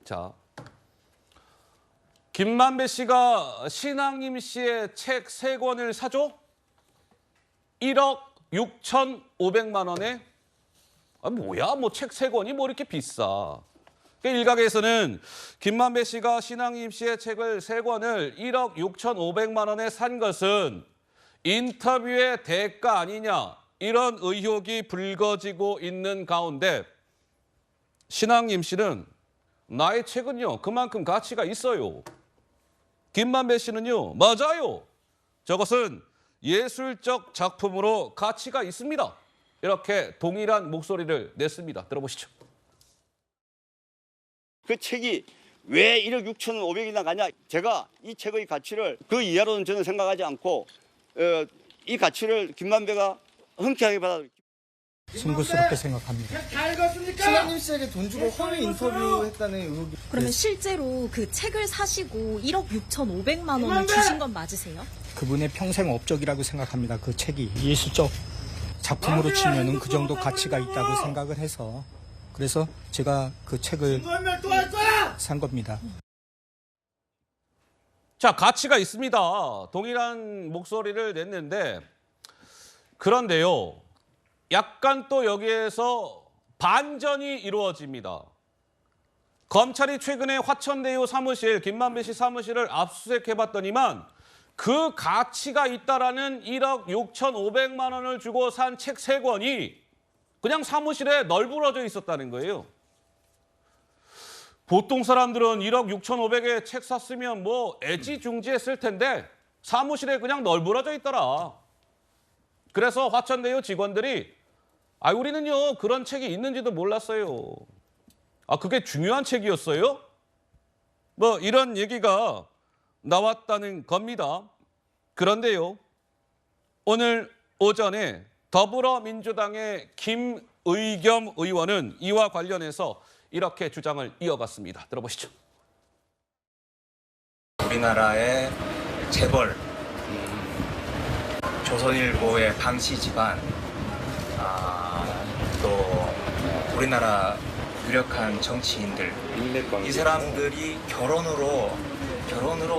자, 김만배 씨가 신앙임 씨의 책 3권을 사줘? 1억 6,500만 원에? 아, 뭐야? 뭐 책 3권이 뭐 이렇게 비싸? 일각에서는 김만배 씨가 신앙임 씨의 책을 3권을 1억 6,500만 원에 산 것은 인터뷰의 대가 아니냐, 이런 의혹이 불거지고 있는 가운데 신앙임 씨는 나의 책은요 그만큼 가치가 있어요. 김만배 씨는요 맞아요. 저것은 예술적 작품으로 가치가 있습니다. 이렇게 동일한 목소리를 냈습니다. 들어보시죠. 그 책이 왜 1억 6,500이나 가냐? 제가 이 책의 가치를 그 이하로는 저는 생각하지 않고 이 가치를 김만배가 흔쾌하게 받아. 승부스럽게 생각합니다. 신랑님 씨에게 돈 주고 허위 인터뷰했다는 의혹이. 그러면 실제로 그 책을 사시고 1억 6,500만 원을 주신 건 맞으세요? 그분의 평생 업적이라고 생각합니다. 그 책이 예술적 작품으로 치면은 그 정도 가치가 있다고 생각을 해서 그래서 제가 그 책을 산 겁니다. 자, 가치가 있습니다. 동일한 목소리를 냈는데 그런데요. 약간 또 여기에서 반전이 이루어집니다. 검찰이 최근에 화천대유 사무실, 김만배 씨 사무실을 압수수색해봤더니만 그 가치가 있다라는 1억 6,500만 원을 주고 산 책 3권이 그냥 사무실에 널브러져 있었다는 거예요. 보통 사람들은 1억 6,500에 책 샀으면 뭐 애지중지했을 텐데 사무실에 그냥 널브러져 있더라. 그래서 화천대유 직원들이 우리는요 그런 책이 있는지도 몰랐어요. 그게 중요한 책이었어요? 뭐 이런 얘기가 나왔다는 겁니다. 그런데요, 오늘 오전에 더불어민주당의 김의겸 의원은 이와 관련해서 이렇게 주장을 이어갔습니다. 들어보시죠. 우리나라의 재벌, 조선일보의 방시 집안, 또 우리나라 유력한 정치인들, 이 사람들이 결혼으로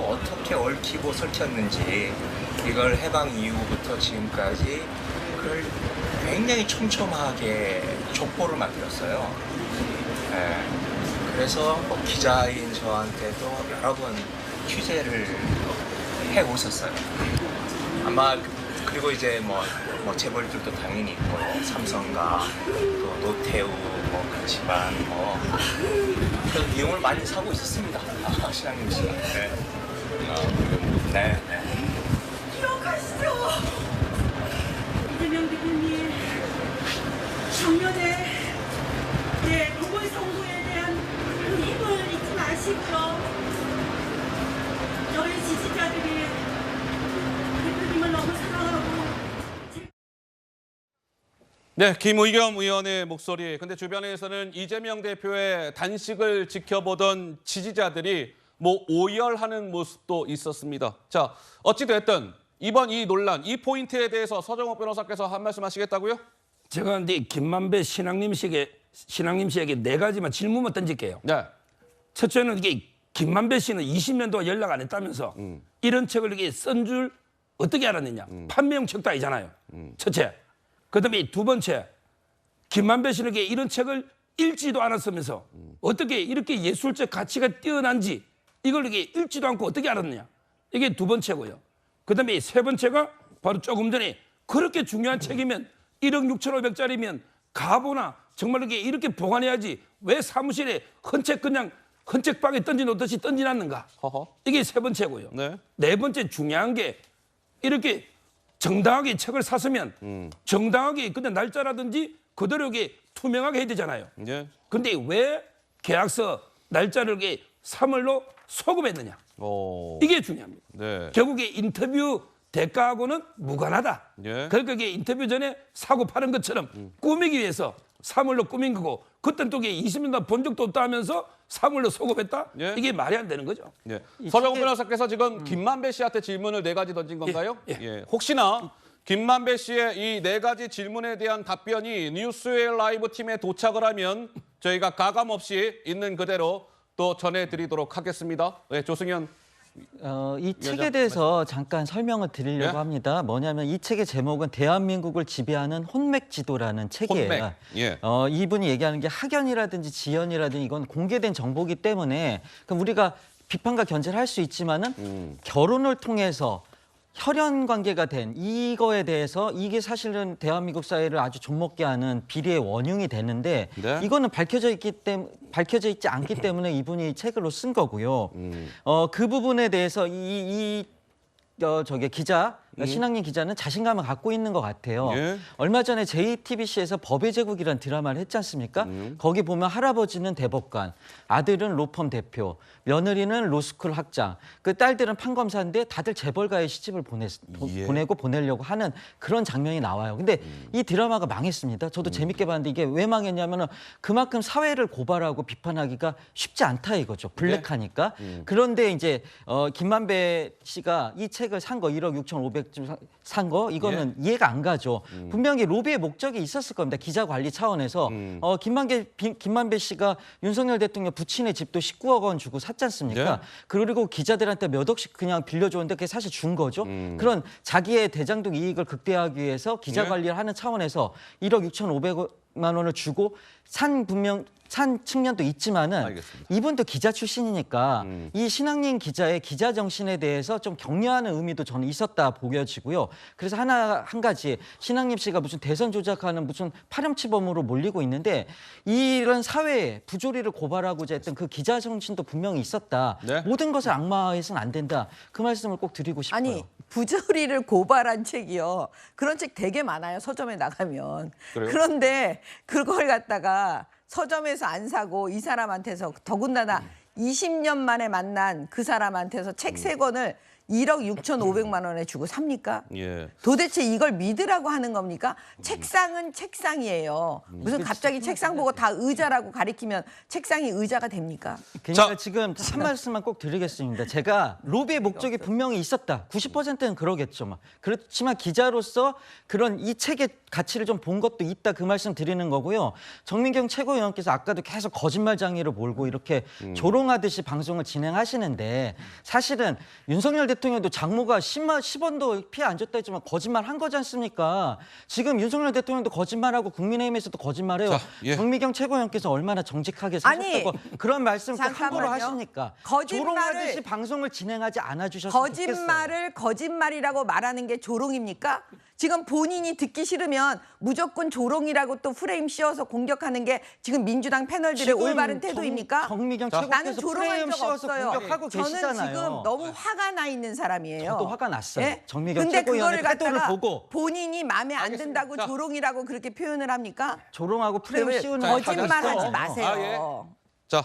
어떻게 얽히고 설켰는지 이걸 해방 이후부터 지금까지 그걸 굉장히 촘촘하게 족보를 만들었어요. 그래서 기자인 저한테도 여러 번 취재를 해오셨어요. 아마 그리고 이제 뭐 재벌들도 당연히 있고요. 삼성과 또 노태우, 집안 그런 비용을 많이 사고 있었습니다. 신앙님 씨. 네. 기억하시죠? 이재명 대표님 작년에 보궐선거에 대한 그 힘을 잊지 마시고요. 저희 지지자들이 대표님을 너무 사랑하고. 네, 김의겸 의원의 목소리. 근데 주변에서는 이재명 대표의 단식을 지켜보던 지지자들이 오열하는 모습도 있었습니다. 자, 어찌됐든 이번 이 논란, 이 포인트에 대해서 서정욱 변호사께서 한 말씀 하시겠다고요? 제가 근데 김만배 신앙님 씨에게 4가지만 질문만 던질게요. 네. 첫째는 이게 김만배 씨는 20년 동안 연락 안 했다면서 이런 책을 이게 쓴 줄 어떻게 알았느냐? 판매용 책도 아니잖아요. 첫째. 그다음에 2번째, 김만배 씨는 이런 책을 읽지도 않았으면서 어떻게 이렇게 예술적 가치가 뛰어난지 이걸 이게 읽지도 않고 어떻게 알았느냐? 이게 2번째고요. 그다음에 3번째가 바로 조금 전에 그렇게 중요한 책이면 1억 6,500짜리면 가보나 정말 이렇게 보관해야지 왜 사무실에 그냥 헌책방에 던져놓듯이 던져놨는가? 이게 3번째고요. 네. 4번째 중요한 게 이렇게 정당하게 책을 샀으면 정당하게 그냥 날짜라든지 그대로 이게 투명하게 해야 되잖아요. 네. 근데 왜 계약서 날짜를 이렇게 3월로 소급했느냐? 이게 중요합니다. 네. 결국에 인터뷰 대가하고는 무관하다. 예. 그러니까 이게 인터뷰 전에 사고 파는 것처럼 꾸미기 위해서 3월로 꾸민 거고 그때는 또 이게 20년 동안 본 적도 없다 하면서 3월로 소급했다? 예. 이게 말이 안 되는 거죠. 네. 서정욱 변호사께서 지금 김만배 씨한테 질문을 4가지 던진 건가요? 예. 혹시나 김만배 씨의 이 4가지 질문에 대한 답변이 뉴스웨이 라이브 팀에 도착을 하면 저희가 가감 없이 있는 그대로 또 전해드리도록 하겠습니다. 네, 조승현. 이 책에 대해서 잠깐 설명을 드리려고 예? 합니다. 뭐냐면 이 책의 제목은 대한민국을 지배하는 혼맥지도라는 책이에요. 혼맥. 예. 이분이 얘기하는 게 학연이라든지 지연이라든지 이건 공개된 정보기 때문에 그럼 우리가 비판과 견제를 할 수 있지만은 결혼을 통해서 혈연 관계가 된 이거에 대해서 이게 사실은 대한민국 사회를 아주 좀먹게 하는 비리의 원흉이 되는데 네. 이거는 밝혀져 있지 않기 때문에 이분이 책으로 쓴 거고요. 그 부분에 대해서 저기 기자 신학년 기자는 자신감을 갖고 있는 것 같아요. 예. 얼마 전에 JTBC에서 법의 제국이라는 드라마를 했지 않습니까? 거기 보면 할아버지는 대법관, 아들은 로펌 대표, 며느리는 로스쿨 학장, 그 딸들은 판검사인데 다들 재벌가의 시집을 예. 보내고 보내려고 하는 그런 장면이 나와요. 근데 이 드라마가 망했습니다. 저도 재밌게 봤는데 이게 왜 망했냐면은 그만큼 사회를 고발하고 비판하기가 쉽지 않다 이거죠. 블랙하니까. 그런데 이제 김만배 씨가 이 책을 산 거 1억 6,500쯤 산 거 이거는 이해가 안 가죠. 분명히 로비의 목적이 있었을 겁니다. 기자 관리 차원에서 김만배 씨가 윤석열 대통령 부친의 집도 19억 원 주고 샀지 않습니까? 네. 그리고 기자들한테 몇 억씩 그냥 빌려줬는데 그게 사실 준 거죠. 그런 자기의 대장동 이익을 극대화하기 위해서 기자 네. 관리를 하는 차원에서 1억 6,500만 원을 주고 산 측면도 있지만은 알겠습니다. 이분도 기자 출신이니까 이 신학민 기자의 기자 정신에 대해서 좀 격려하는 의미도 저는 있었다 보여지고요. 그래서 한 가지 신학민 씨가 무슨 대선 조작하는 무슨 파렴치범으로 몰리고 있는데 이런 사회의 부조리를 고발하고자 했던 그 기자 정신도 분명히 있었다. 네. 모든 것을 악마화해서는 안 된다. 그 말씀을 꼭 드리고 싶어요. 아니 부조리를 고발한 책이요. 그런 책 되게 많아요. 서점에 나가면. 그래요? 그런데 그걸 갖다가 서점에서 안 사고 이 사람한테서 더군다나 20년 만에 만난 그 사람한테서 책 3권을 1억 6,500만 원에 주고 삽니까? 예. 도대체 이걸 믿으라고 하는 겁니까? 책상은 책상이에요. 무슨 갑자기 책상 보고 다 의자라고 가리키면 책상이 의자가 됩니까? 그러니까 자. 지금 한 말씀만 꼭 드리겠습니다. 제가 로비의 목적이 분명히 있었다. 90%는 그러겠죠. 막. 그렇지만 기자로서 그런 이 책의 가치를 좀 본 것도 있다. 그 말씀 드리는 거고요. 정민경 최고위원께서 아까도 계속 거짓말장애를 몰고 이렇게 조롱하듯이 방송을 진행하시는데 사실은 윤석열 대통령도 장모가 10원도 피해 안 줬다 했지만 거짓말 한 거지 않습니까? 지금 윤석열 대통령도 거짓말하고 국민의힘에서도 거짓말해요. 자, 예. 정미경 최고위원께서 얼마나 정직하게 사셨다고 그런 말씀을 또 함부로 잠깐만요. 하십니까? 거짓말을- 조롱하듯이 방송을 진행하지 않아 주셨으면 좋겠어요. 거짓말을 거짓말이라고 말하는 게 조롱입니까? 지금 본인이 듣기 싫으면 무조건 조롱이라고 또 프레임 씌워서 공격하는 게 지금 민주당 패널들의 지금 올바른 태도입니까? 정미경 나는 최고께서 조롱한 프레임 적 씌워서 없어요. 공격하고 저는 계시잖아요. 지금 너무 화가 나 있는 사람이에요. 저도 화가 났어요. 예? 정미경 근데 최고위원의 그거를 태도를 갖다가 보고. 본인이 마음에 안 알겠습니다. 든다고 자. 조롱이라고 그렇게 표현을 합니까? 조롱하고 프레임 왜 씌우는 거짓말하지 있어요. 마세요. 아, 예. 자,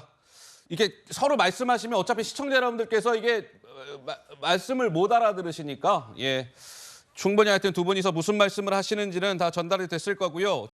이게 서로 말씀하시면 어차피 시청자 여러분들께서 이게 말씀을 못 알아들으시니까 예. 충분히 하여튼 두 분이서 무슨 말씀을 하시는지는 다 전달이 됐을 거고요.